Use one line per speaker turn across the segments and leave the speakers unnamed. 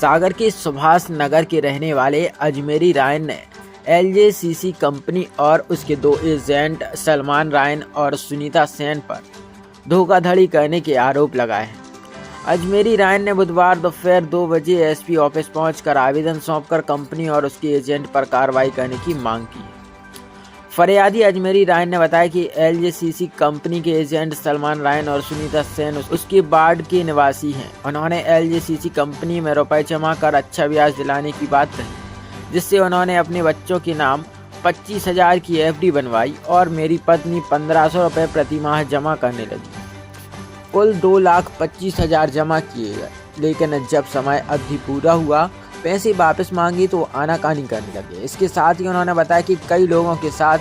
सागर के सुभाष नगर के रहने वाले अजमेरी रायन ने एलजेसीसी कंपनी और उसके दो एजेंट सलमान रायन और सुनीता सेन पर धोखाधड़ी करने के आरोप लगाए हैं। अजमेरी रायन ने बुधवार दोपहर 2 बजे एसपी ऑफिस पहुंचकर आवेदन सौंपकर कंपनी और उसके एजेंट पर कार्रवाई करने की मांग की है। फरियादी अजमेरी रायन ने बताया कि एलजेसीसी कंपनी के एजेंट सलमान रायन और सुनीता सेन उसके वार्ड के निवासी हैं। उन्होंने एलजेसीसी कंपनी में रुपए जमा कर अच्छा ब्याज दिलाने की बात कही, जिससे उन्होंने अपने बच्चों के नाम 25,000 की एफडी बनवाई और मेरी पत्नी 1,500 रुपये प्रति माह जमा करने लगी। कुल 2,25,000 जमा किए गए, लेकिन जब समय अवधि पूरा हुआ, पैसे वापस मांगे तो आनाकानी करने लगे। इसके साथ ही उन्होंने बताया कि कई लोगों के साथ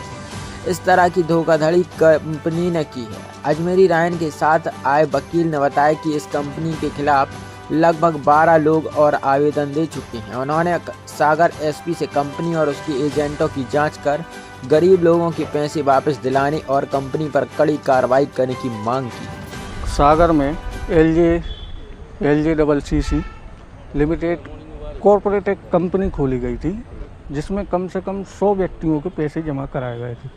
इस तरह की धोखाधड़ी कंपनी ने की है। अजमेरी रायन के साथ आए वकील ने बताया कि इस कंपनी के खिलाफ लगभग 12 लोग और आवेदन दे चुके हैं। उन्होंने सागर एसपी से कंपनी और उसके एजेंटों की जांच कर गरीब लोगों के पैसे वापस दिलाने और कंपनी पर कड़ी कार्रवाई करने की मांग की।
सागर में LJCC लिमिटेड कॉरपोरेट एक कंपनी खोली गई थी, जिसमें कम से कम 100 व्यक्तियों के पैसे जमा कराए गए थे,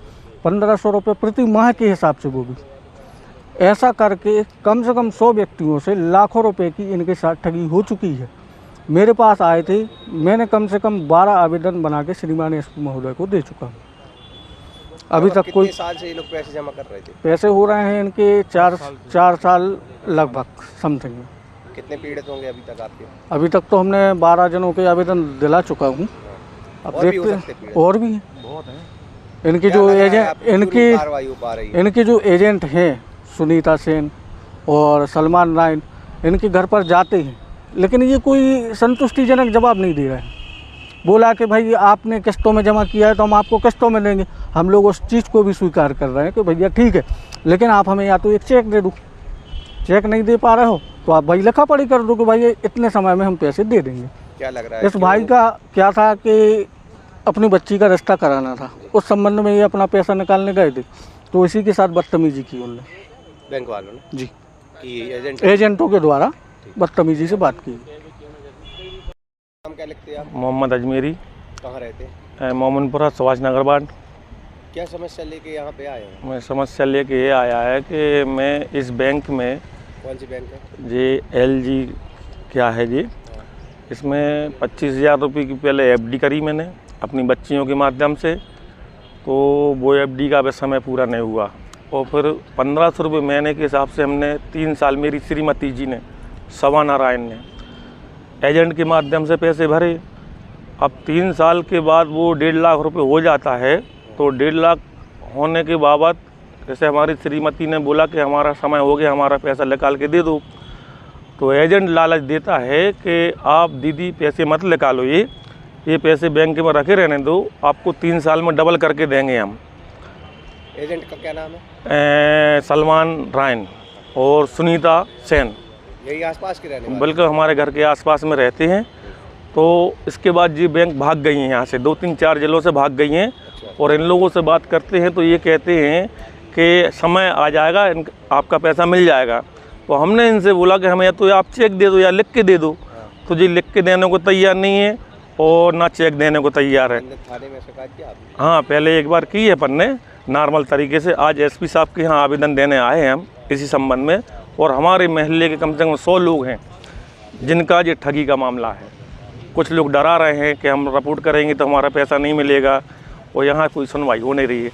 1,500 रुपये प्रति माह के हिसाब से। वो भी ऐसा करके कम से कम 100 व्यक्तियों से लाखों रुपए की इनके साथ ठगी हो चुकी है। मेरे पास आए थे, मैंने कम से कम 12 आवेदन बना के श्रीमान एसपी महोदय को दे चुका हूँ। अभी तक कोई
साल से ये लोग पैसे जमा कर रहे थे?
पैसे हो रहे हैं इनके 4 साल लगभग समथिंग।
कितने पीड़ित होंगे अभी तक आपके?
अभी तक तो हमने 12 जनों के आवेदन दिला चुका हूँ। अब देखते हैं और भी हैं, बहुत हैं। इनकी जो एजेंट इनकी जो एजेंट हैं सुनीता सेन और सलमान रायन, इनके घर पर जाते हैं, लेकिन ये कोई संतुष्टिजनक जवाब नहीं दे रहे हैं। बोला कि भाई आपने किस्तों में जमा किया है तो हम आपको किस्तों में देंगे। हम लोग उस चीज़ को भी स्वीकार कर रहे हैं कि भैया ठीक है, लेकिन आप हमें या तो एक चेक दे दो। चेक नहीं दे पा रहे हो तो आप भाई लिखा पढ़ी कर दो कि भाई इतने समय में हम पैसे दे देंगे।
क्या लग रहा है
इस भाई का क्या था कि अपनी बच्ची का रिश्ता कराना था, उस संबंध में ये अपना पैसा निकालने गए थे, तो इसी के साथ बदतमीजी की उन्होंने
बैंक वालों ने
जी
कि
एजेंटों के द्वारा बदतमीजी से बात की।
नाम क्या लिखते हैं आप?
मोहम्मद अजमेरी।
कहाँ रहते हैं?
मोमिनपुरा सुभाष नगर वार्ड।
क्या समस्या लेके यहाँ पे आए हैं?
मैं समस्या लेके ये आया है कि मैं इस बैंक में,
कौन सी बैंक है
जी LG क्या है जी, इसमें 25,000 रुपये की पहले एफडी करी मैंने अपनी बच्चियों के माध्यम से, तो वो एफडी का भी समय पूरा नहीं हुआ और फिर 1,500 रुपये महीने के हिसाब से हमने 3 साल मेरी श्रीमती जी ने, सवा नारायण ने, एजेंट के माध्यम से पैसे भरे। अब 3 साल के बाद वो 1.5 लाख रुपये हो जाता है, तो 1.5 लाख होने के बाबत जैसे हमारी श्रीमती ने बोला कि हमारा समय हो गया, हमारा पैसा निकाल के दे दो, तो एजेंट लालच देता है कि आप दीदी पैसे मत निकालो, ये पैसे बैंक में रखे रहने दो, आपको 3 साल में डबल करके देंगे हम।
एजेंट का क्या नाम है?
सलमान रायन और सुनीता सेन।
यही आसपास के रहने वाले?
बल्कि हमारे घर के आसपास में रहते हैं। तो इसके बाद जी बैंक भाग गई हैं यहाँ से, 2-3-4 जिलों से भाग गई हैं। और इन लोगों से बात करते हैं तो ये कहते हैं कि समय आ जाएगा, आपका पैसा मिल जाएगा। तो हमने इनसे बोला कि हमें या तो आप चेक दे दो या लिख के दे दो, तो जी लिख के देने को तैयार नहीं है और ना चेक देने को तैयार है।
थाने में शिकायत की आपने?
हाँ, पहले एक बार की है अपन ने नॉर्मल तरीके से। आज एसपी साहब के यहाँ आवेदन देने आए हैं हम इसी संबंध में, और हमारे महल्ले के कम से कम 100 लोग हैं जिनका ये ठगी का मामला है। कुछ लोग डरा रहे हैं कि हम रिपोर्ट करेंगे तो हमारा पैसा नहीं मिलेगा, और यहाँ कोई सुनवाई हो नहीं रही है।